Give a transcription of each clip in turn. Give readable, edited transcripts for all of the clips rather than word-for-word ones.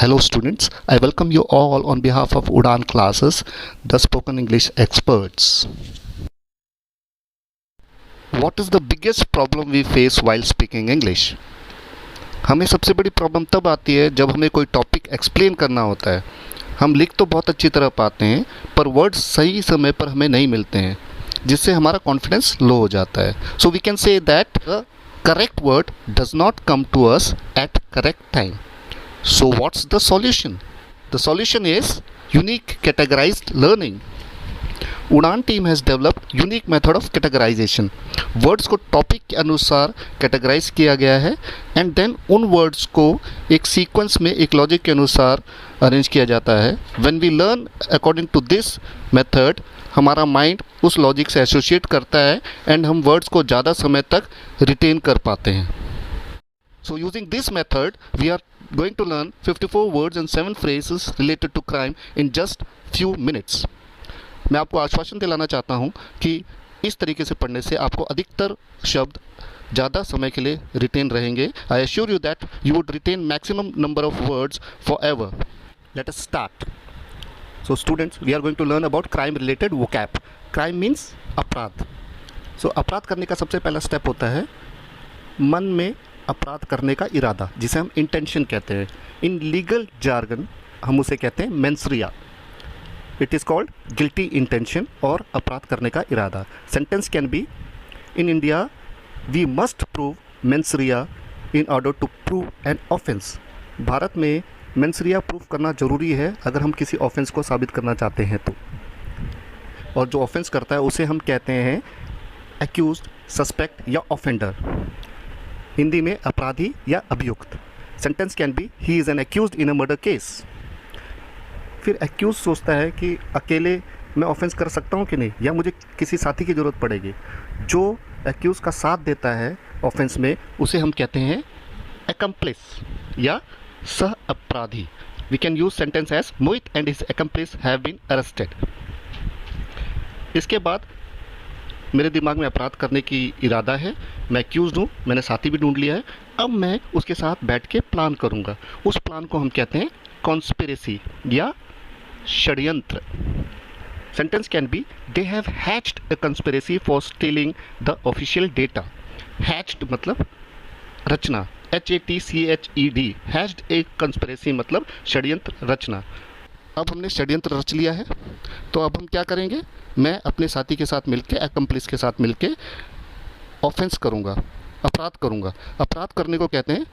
Hello students, I welcome you all on behalf of Udan classes, the spoken English experts. What is the biggest problem we face while speaking English? हमें सबसे बड़ी problem तब आती है जब हमें कोई टॉपिक एक्सप्लेन करना होता है। हम लिख तो बहुत अच्छी तरह पाते हैं पर वर्ड्स सही समय पर हमें नहीं मिलते हैं, जिससे हमारा कॉन्फिडेंस लो हो जाता है। So we can say that the correct word does not come to us at correct time. So what's the solution? The solution is unique categorized learning. उड़ान team has developed unique method of categorization. Words को topic के अनुसार categorise किया गया है and then उन words को एक सीक्वेंस में एक लॉजिक के अनुसार अरेंज किया जाता है. When we learn according to this method, हमारा माइंड उस लॉजिक से एसोसिएट करता है एंड हम वर्ड्स को ज़्यादा समय तक रिटेन कर पाते हैं. So using this method, we are going to learn 54 words and 7 phrases related to crime in just few minutes. मैं आपको आश्वासन दिलाना चाहता हूँ कि इस तरीके से पढ़ने से आपको अधिकतर शब्द ज़्यादा समय के लिए रिटेन रहेंगे. I assure you that you would retain maximum number of words forever. Let us start. So students, we are going to learn about crime related vocab. Crime means अपराध. So अपराध करने का सबसे पहला स्टेप होता है मन में अपराध करने का इरादा, जिसे हम इंटेंशन कहते हैं. इन लीगल जार्गन हम उसे कहते हैं mens rea. It is called guilty intention और अपराध करने का इरादा. Sentence can be in India we must prove mens rea in order to prove an offence. Bharat में मेंसरिया प्रूव करना ज़रूरी है अगर हम किसी ऑफेंस को साबित करना चाहते हैं तो. और जो ऑफेंस करता है उसे हम कहते हैं एक्यूज्ड, सस्पेक्ट या ऑफेंडर. हिंदी में अपराधी या अभियुक्त. Sentence can be he is an accused in a murder case. फिर एक्यूज सोचता है कि अकेले मैं ऑफेंस कर सकता हूँ कि नहीं, या मुझे किसी साथी की ज़रूरत पड़ेगी. जो एक्यूज का साथ देता है ऑफेंस में उसे हम कहते हैं एकम्प्लिस या सह अपराधी. We can use sentence as Mohit and his accomplice have been arrested. इसके बाद मेरे दिमाग में अपराध करने की इरादा है, मैं एक्यूज़ हूँ, मैंने साथी भी ढूंढ लिया है. अब मैं उसके साथ बैठ के प्लान करूँगा. उस प्लान को हम कहते हैं कॉन्स्पिरेसी या षड्यंत्र. Sentence can B they have hatched a conspiracy for stealing the official data. Hatched मतलब रचना, HATCHED. हैच्ड ए कॉन्स्पिरेसी मतलब षड्यंत्र रचना. अब हमने षड्यंत्र रच लिया है तो अब हम क्या करेंगे, मैं अपने साथी के साथ मिलके, एकम्प्लिस के साथ मिलके ऑफेंस करूँगा, अपराध करूँगा. अपराध करने को कहते हैं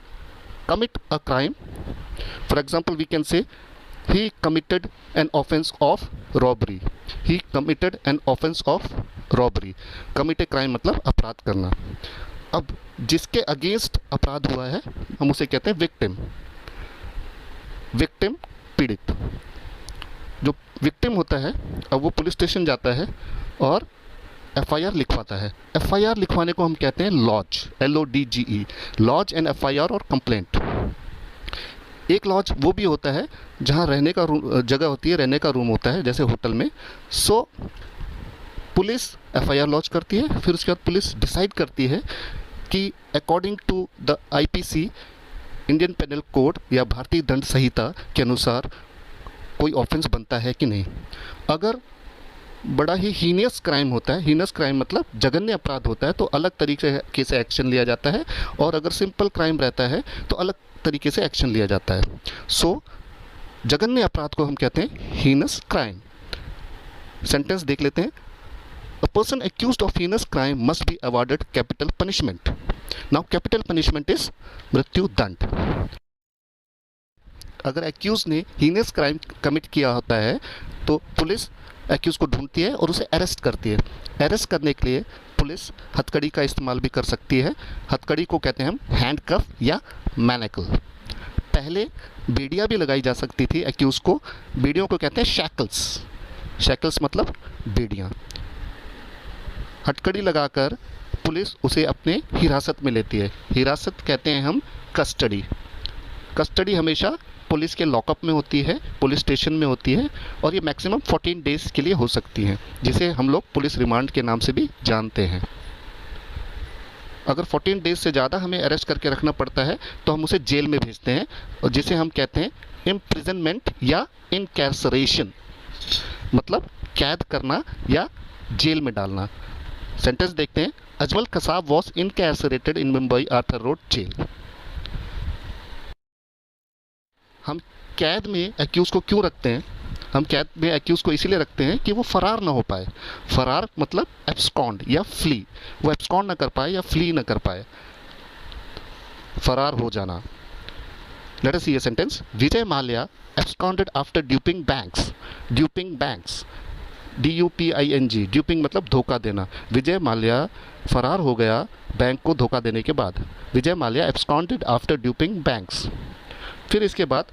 commit a crime. For example we can say he committed an offence of robbery. He committed an offence of robbery. Commit a crime मतलब अपराध करना. अब जिसके अगेंस्ट अपराध हुआ है हम उसे कहते हैं विक्टिम. विक्टिम पीड़ित. जो विक्टिम होता है अब वो पुलिस स्टेशन जाता है और FIR लिखवाता है. FIR लिखवाने को हम कहते हैं lodge, LODGE. Lodge and FIR और कंप्लेंट. एक लॉज वो भी होता है जहाँ रहने का जगह होती है, रहने का रूम होता है जैसे होटल में. सो पुलिस FIR लॉज करती है, फिर उसके बाद पुलिस डिसाइड करती है कि according to the IPC, Indian penal code या भारतीय दंड संहिता के अनुसार कोई ऑफेंस बनता है कि नहीं. अगर बड़ा ही हीनियस क्राइम होता है, हीनस क्राइम मतलब जघन्य अपराध होता है, तो अलग तरीके से एक्शन लिया जाता है. और अगर सिंपल क्राइम रहता है तो अलग तरीके से एक्शन लिया जाता है. सो जघन्य अपराध को हम कहते हैं हीनस क्राइम. सेंटेंस देख लेते हैं. A person accused of heinous crime must be awarded capital punishment. Now capital punishment is मृत्यु दंड. अगर एक्यूज ने हीनियस क्राइम कमिट किया होता है तो पुलिस एक्यूज को ढूंढती है और उसे अरेस्ट करती है. अरेस्ट करने के लिए पुलिस हथकड़ी का इस्तेमाल भी कर सकती है. हथकड़ी को कहते हैं हम हैंडकफ या मैनेकल. पहले बेड़ियाँ भी लगाई जा सकती थी एक्यूज को. बेड़ियों को कहते हैं शैकल्स. शैकल्स मतलब बेड़ियाँ. हथकड़ी लगाकर पुलिस उसे अपने हिरासत में लेती है. हिरासत कहते हैं हम कस्टडी. कस्टडी हमेशा पुलिस के लॉकअप में होती है, पुलिस स्टेशन में होती है, और ये मैक्सिमम 14 डेज़ के लिए हो सकती हैं, जिसे हम लोग पुलिस रिमांड के नाम से भी जानते हैं. अगर 14 डेज से ज़्यादा हमें अरेस्ट करके रखना पड़ता है तो हम उसे जेल में भेजते हैं, और जिसे हम कहते हैं इम्प्रिजनमेंट या इनकैर्सरेशन, मतलब कैद करना या जेल में डालना। सेंटेंस देखते हैं। Ajmal Kasab was incarcerated in Mumbai Arthur Road jail. हम कैद में एक्यूज को क्यों रखते हैं? हम कैद में एक्यूज को इसीलिए रखते हैं कि वो फरार ना हो पाए। फरार मतलब एब्सकॉन्ड या फ्ली, वो एब्सकॉन्ड ना कर पाए या फ्ली ना कर पाए, फरार हो जाना। Let us see a sentence. Vijay Mallya absconded after duping banks. Duping banks, DUPING, duping मतलब धोखा देना। विजय माल्या फरार हो गया बैंक को धोखा देने के बाद। विजय Mallya absconded after duping banks. फिर इसके बाद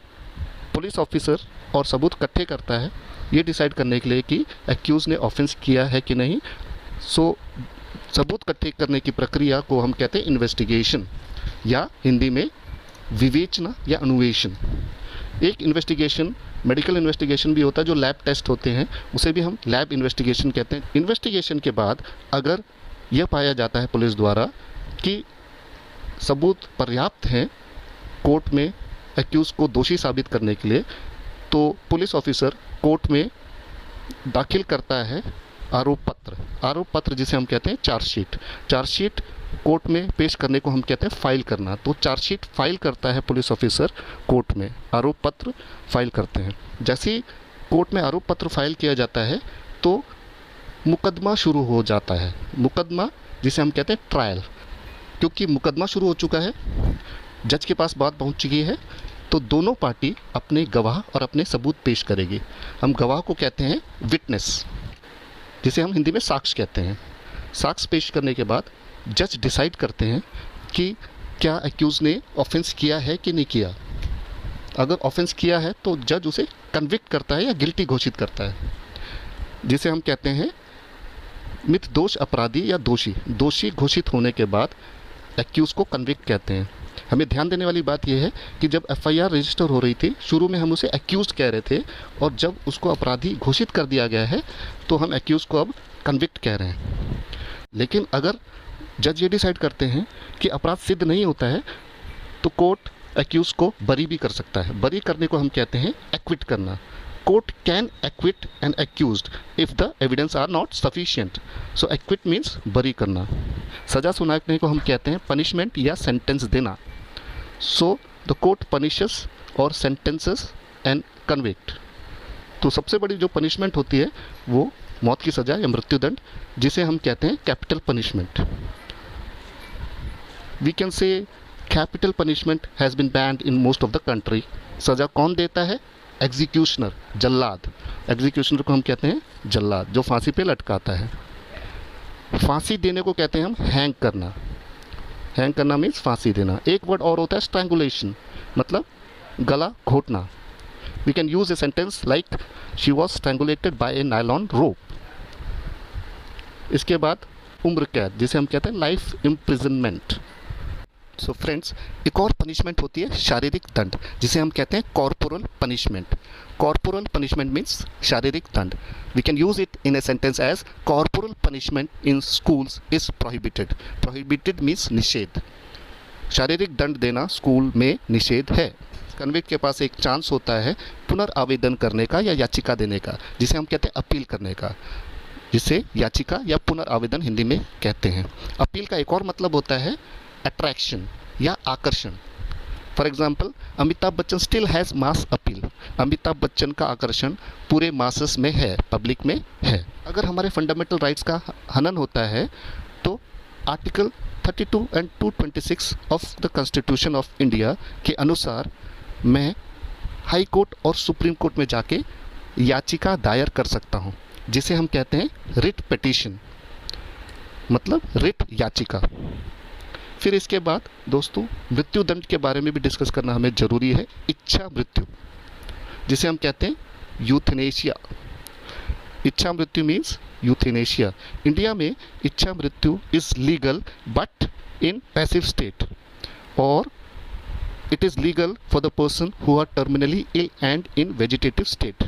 पुलिस ऑफिसर और सबूत इकट्ठे करता है ये डिसाइड करने के लिए कि एक्यूज ने ऑफेंस किया है कि नहीं। सबूत इकट्ठे करने की प्रक्रिया को हम कहते हैं इन्वेस्टिगेशन, या हिंदी में विवेचना या अन्वेषण। एक इन्वेस्टिगेशन मेडिकल इन्वेस्टिगेशन भी होता है, जो लैब टेस्ट होते हैं, उसे भी हम लैब इन्वेस्टिगेशन कहते हैं। इन्वेस्टिगेशन के बाद अगर यह पाया जाता है पुलिस द्वारा कि सबूत पर्याप्त हैं कोर्ट में एक्यूज को दोषी साबित करने के लिए, तो पुलिस ऑफिसर कोर्ट में दाखिल करता है आरोप पत्र। आरोप पत्र जिसे हम कहते हैं चार्जशीट। चार्जशीट कोर्ट में पेश करने को हम कहते हैं फाइल करना। तो चार्जशीट फाइल करता है पुलिस ऑफिसर कोर्ट में, आरोप पत्र फाइल करते हैं। जैसे ही कोर्ट में आरोप पत्र फाइल किया जाता है तो मुकदमा शुरू हो जाता है। मुकदमा जिसे हम कहते हैं ट्रायल। क्योंकि मुकदमा शुरू हो चुका है, जज के पास बात पहुंच चुकी है, तो दोनों पार्टी अपने गवाह और अपने सबूत पेश करेगी। हम गवाह को कहते हैं विटनेस, जिसे हम हिंदी में साक्ष्य कहते हैं। साक्ष्य पेश करने के बाद जज डिसाइड करते हैं कि क्या एक्यूज़ ने ऑफेंस किया है कि नहीं किया। अगर ऑफेंस किया है तो जज उसे कन्विक्ट करता है या गिल्टी घोषित करता है, जिसे हम कहते हैं मितदोष अपराधी या दोषी। दोषी घोषित होने के बाद एक्यूज़ को कन्विक्ट कहते हैं। हमें ध्यान देने वाली बात यह है कि जब FIR रजिस्टर हो रही थी, शुरू में हम उसे एक्यूज़ कह रहे थे, और जब उसको अपराधी घोषित कर दिया गया है तो हम एक्यूज़ को अब कन्विक्ट कह रहे हैं। लेकिन अगर जज ये डिसाइड करते हैं कि अपराध सिद्ध नहीं होता है तो कोर्ट एक्यूज़ को बरी भी कर सकता है। बरी करने को हम कहते हैं एक्विट करना। Court can acquit an accused if the evidence are not sufficient. So acquit means बरी करना। सजा सुनाने को हम कहते हैं पनिशमेंट या सेंटेंस देना। सो द कोर्ट पनिशेस और सेंटेंसेस एंड कन्विक्ट। तो सबसे बड़ी जो पनिशमेंट होती है वो मौत की सज़ा या मृत्युदंड, जिसे हम कहते हैं capital punishment. We can say capital punishment has been banned in most of the country. सज़ा कौन देता है? एग्जीक्यूशनर, जल्लाद। एग्जीक्यूशनर को हम कहते हैं जल्लाद, जो फांसी पे लटकाता है। फांसी देने को कहते हैं हम हैंग करना। हैंग करना मीन्स फांसी देना। एक वर्ड और होता है स्ट्रैंगुलेशन, मतलब गला घोटना। We can use a sentence like she was strangulated by a nylon rope. इसके बाद उम्र कैद, जिसे हम कहते हैं लाइफ इम्प्रिजनमेंट। सो फ्रेंड्स, एक और पनिशमेंट होती है शारीरिक दंड, जिसे हम कहते हैं corporal punishment. Corporal punishment means शारीरिक दंड। We can use it in a sentence as corporal punishment in schools is prohibited. Prohibited means निषेध। शारीरिक दंड देना स्कूल में निषेध है। कन्विक्ट के पास एक चांस होता है पुनर्आवेदन करने का या याचिका देने का, जिसे हम कहते हैं अपील करने का, जिसे याचिका या पुनर्आवेदन हिंदी में कहते हैं। अपील का एक और मतलब होता है अट्रैक्शन या आकर्षण। For example, Amitabh Bachchan still has mass appeal. Amitabh Bachchan का आकर्षण पूरे मासेस में है, पब्लिक में है। अगर हमारे फंडामेंटल राइट्स का हनन होता है तो article 32 and 226 of the constitution of India के अनुसार मैं हाई कोर्ट और सुप्रीम कोर्ट में जाके याचिका दायर कर सकता हूँ, जिसे हम कहते हैं रिट पिटीशन, मतलब रिट याचिका। फिर इसके बाद दोस्तों मृत्युदंड के बारे में भी डिस्कस करना हमें ज़रूरी है। इच्छा मृत्यु, जिसे हम कहते हैं यूथनेशिया। इच्छा मृत्यु मीन्स यूथनेशिया। इंडिया में इच्छा मृत्यु is legal but in passive state, और it is legal for the person who are terminally ill and in vegetative state.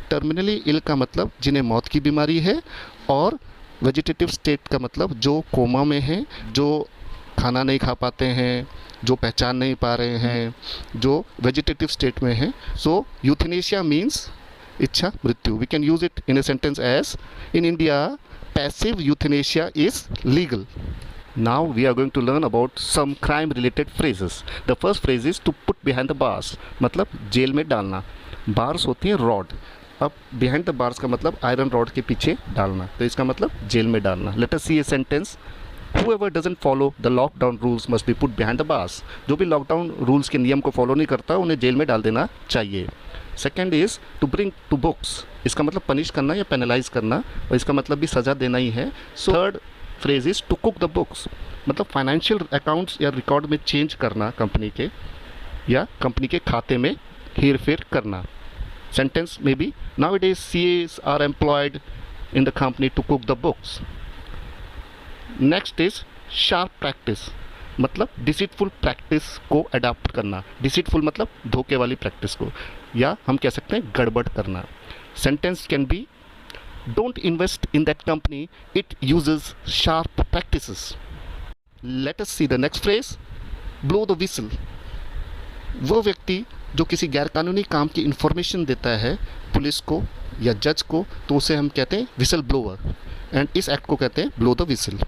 terminally ill का मतलब जिन्हें मौत की बीमारी है, और vegetative state का मतलब जो कोमा में है, जो खाना नहीं खा पाते हैं, जो पहचान नहीं पा रहे हैं, जो वेजिटेटिव स्टेट में हैं. सो यूथेनेशिया मीन्स इच्छा मृत्यु. We can use it in a sentence as, in India, passive euthanasia is legal. Now we are going to learn about some crime related phrases. The first phrase is to put behind the bars, मतलब jail में डालना. Bars होती हैं rod. अब behind the bars का मतलब iron rod के पीछे डालना, तो इसका मतलब जेल में डालना. Let us see a sentence. Whoever doesn't follow the lockdown rules must be put behind the bars. जो भी लॉकडाउन रूल्स के नियम को फॉलो नहीं करता उन्हें जेल में डाल देना चाहिए. Second is to bring to books. इसका मतलब पनिश करना या पेनलाइज करना, और इसका मतलब भी सज़ा देना ही है. So third phrase is to cook the books, मतलब फाइनेंशियल अकाउंट्स या रिकॉर्ड में चेंज करना कंपनी के, या कंपनी के खाते में हेर फेर करना. सेंटेंस में be now it is CAs are employed in the company to cook the books. Next is sharp practice, मतलब डिसीटफुल प्रैक्टिस को अडॉप्ट करना. डिसीटफुल मतलब धोखे वाली प्रैक्टिस को, या हम कह सकते हैं गड़बड़ करना. Sentence can B don't invest in that company, it uses sharp practices. Late us see the next phrase, blow the whistle. वो व्यक्ति जो किसी गैरकानूनी काम की इंफॉर्मेशन देता है पुलिस को या जज को, तो उसे हम कहते हैं विसल ब्लोअर, एंड इस एक्ट को कहते हैं blow the whistle.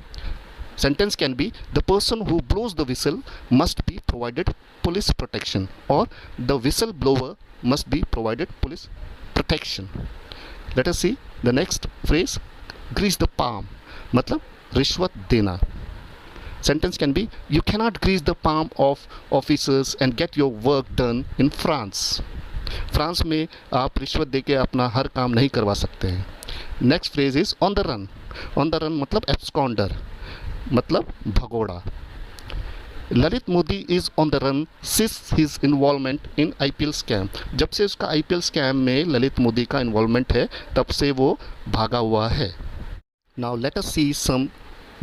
Sentence can be the person who blows the whistle must be provided police protection, or the whistleblower must be provided police protection. Let us see the next phrase, grease the palm, मतलब रिश्वत देना. Sentence can be you cannot grease the palm of officers and get your work done in France. France में आप रिश्वत देके अपना हर काम नहीं करवा सकते हैं. Next phrase is on the run. On the run मतलब एब्सकॉन्डर, मतलब भगोड़ा. Lalit Modi is on the run since his involvement in IPL scam. जब से उसका IPL स्कैम में ललित मोदी का इन्वॉल्वमेंट है तब से वो भागा हुआ है. Now let us see some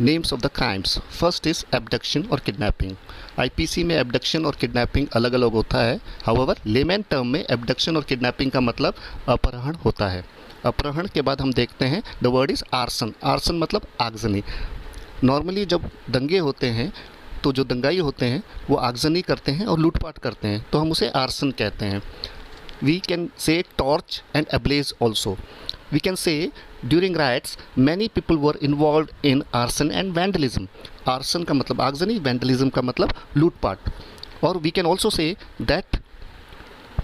names of the crimes. First is abduction और किडनैपिंग. IPC में एबडक्शन और किडनैपिंग अलग अलग होता है. हाउएवर लेमैन टर्म में एबडक्शन और किडनैपिंग का मतलब अपहरण होता है. अपहरण के बाद हम देखते हैं the word is arson. Arson मतलब आगजनी. नॉर्मली जब दंगे होते हैं तो जो दंगाई होते हैं वो आगजनी करते हैं और लूटपाट करते हैं, तो हम उसे आर्सन कहते हैं. We can say torch and ablaze also. We can say during riots many people were involve in arson and vandalism. Arson का मतलब आगजनी, वैंडलिज्म का मतलब लूटपाट. और we can also say that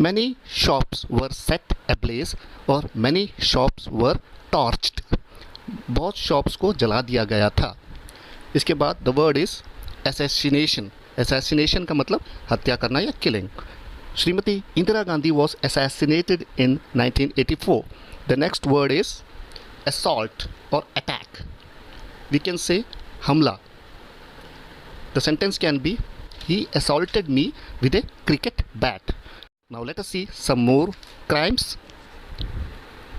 many shops were set ablaze और many shops were torched. बहुत shops को जला दिया गया था. इसके बाद the word is assassination. Assassination का मतलब हत्या करना या killing. Shrimati Indira Gandhi was assassinated in 1984. The next word is assault और अटैक. वी कैन से हमला. The sentence can be he assaulted me with a cricket bat. Now let us see some more crimes.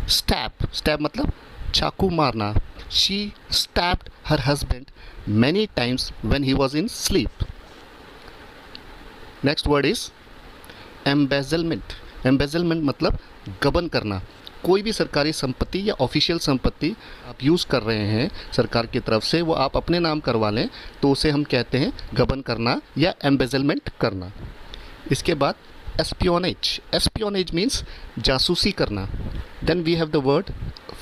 Stab. Stab मतलब चाकू मारना. She stabbed her husband many times when he was in sleep. Next word is embezzlement. Embezzlement मतलब गबन करना. कोई भी सरकारी संपत्ति या ऑफिशियल संपत्ति आप यूज़ कर रहे हैं सरकार की तरफ से, वो आप अपने नाम करवा लें तो उसे हम कहते हैं गबन करना या embezzlement करना. इसके बाद espionage. Espionage means जासूसी करना. Then we have the word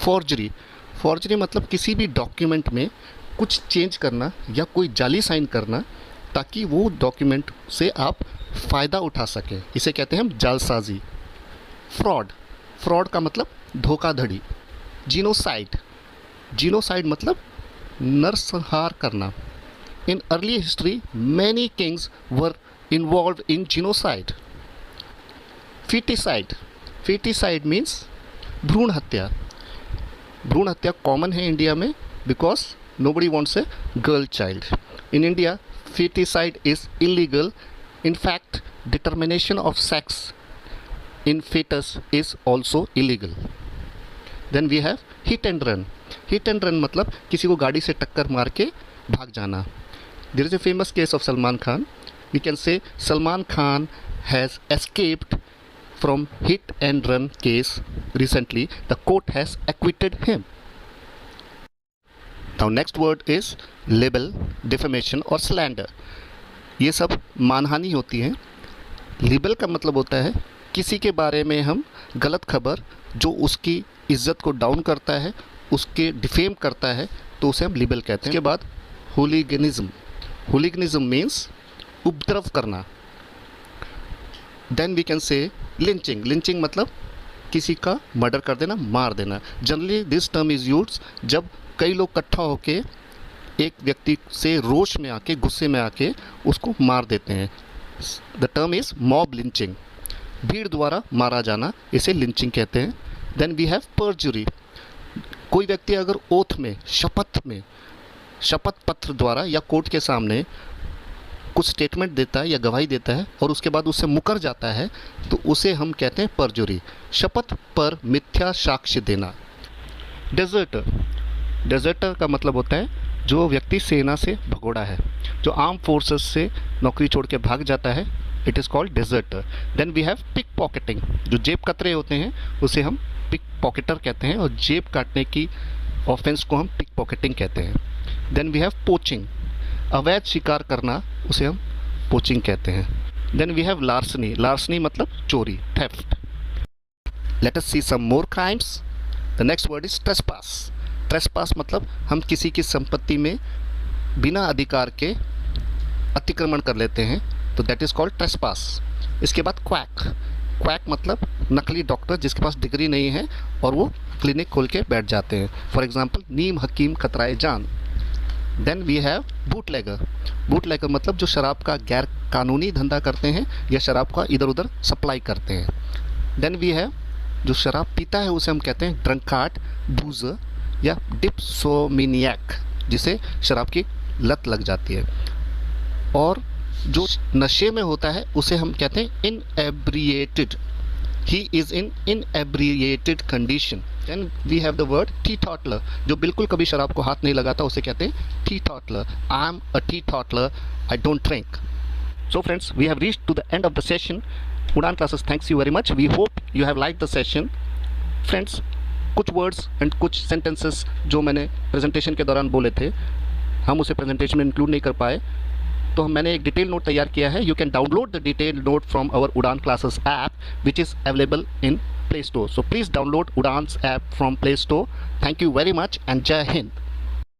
forgery. Forgery मतलब किसी भी डॉक्यूमेंट में कुछ चेंज करना या कोई जाली साइन करना ताकि वो डॉक्यूमेंट से आप फ़ायदा उठा सकें, इसे कहते हैं हम जालसाजी. फ्रॉड. फ्रॉड का मतलब धोखाधड़ी. जीनोसाइड. जीनोसाइड मतलब नरसंहार करना. In early history many Kings were involve in genocide. Foeticide. Foeticide means भ्रूण हत्या. भ्रूण हत्या कॉमन है इंडिया में because nobody wants a girl child. In India feticide is illegal. In fact, determination of sex in fetus is also illegal. Then we have hit and run. Hit and run मतलब किसी को गाड़ी से टक्कर मार के भाग जाना. There is a famous case of Salman Khan. We can say Salman Khan has escaped from hit and run case recently. The court has acquitted him. Now next word is label, defamation और slander. ये सब मानहानि होती है। Label का मतलब होता है किसी के बारे में हम गलत खबर जो उसकी इज्जत को डाउन करता है, उसके डिफेम करता है, तो उसे हम लिबल कहते हैं। इसके बाद हुलिगनिज्म। हुलिगनिज्म मीन्स उपद्रव करना। Then we can say lynching. Lynching मतलब किसी का मर्डर कर देना, मार देना। Generally this term is used जब कई लोग इकट्ठा होकर एक व्यक्ति से रोष में आके, गुस्से में आके उसको मार देते हैं। The term is mob lynching. भीड़ द्वारा मारा जाना, इसे लिंचिंग कहते हैं। Then we have perjury. कोई व्यक्ति अगर ओथ में, शपथ पत्र द्वारा या कोर्ट के सामने कुछ स्टेटमेंट देता है या गवाही देता है और उसके बाद उससे मुकर जाता है, तो उसे हम कहते हैं परजुरी। शपथ पर मिथ्या साक्ष्य देना। डेजर्टर। डेजर्टर का मतलब होता है जो व्यक्ति सेना से भगोड़ा है, जो आर्म फोर्सेस से नौकरी छोड़ के भाग जाता है, it is called deserter. Then we have pickpocketing. जो जेब कतरे होते हैं उसे हम पिक पॉकेटर कहते हैं, और जेब काटने की ऑफेंस को हम पिक पॉकेटिंग कहते हैं। Then we have poaching. अवैध शिकार करना, उसे हम पोचिंग कहते हैं। Then we have larceny. Larceny मतलब चोरी, theft. Let us see some more crimes. The next word is trespass. Trespass मतलब हम किसी की संपत्ति में बिना अधिकार के अतिक्रमण कर लेते हैं, तो दैट इज़ कॉल्ड ट्रेसपास। इसके बाद क्वैक। क्वैक मतलब नकली डॉक्टर जिसके पास डिग्री नहीं है और वो क्लिनिक खोल के बैठ जाते हैं। फॉर एग्जांपल नीम हकीम खतराए जान। Then we have bootlegger. Bootlegger मतलब जो शराब का गैर कानूनी धंधा करते हैं या शराब का इधर उधर सप्लाई करते हैं। देन वी हैव जो शराब पीता है उसे हम कहते हैं ड्रंकार्ड, बूजर या डिप्सोमिनियक, जिसे शराब की लत लग जाती है। और जो नशे में होता है उसे हम कहते हैं inebriated. He is in inebriated condition. Then we have the word teetotaller. जो बिल्कुल कभी शराब को हाथ नहीं लगाता उसे कहते हैं teetotaller. I am a teetotaller, I don't drink. So friends, we have reached to the end of the session. Udaan Classes thanks you very much. We hope you have liked the session. Friends, कुछ words and कुछ sentences जो मैंने presentation के दौरान बोले थे, हम उसे प्रेजेंटेशन में इंक्लूड नहीं कर पाए, तो मैंने एक डिटेल नोट तैयार किया है। You can download the detail note from our Udaan classes app which is available in Play Store. So please download Udaan's app from Play Store. Thank you very much and Jai Hind.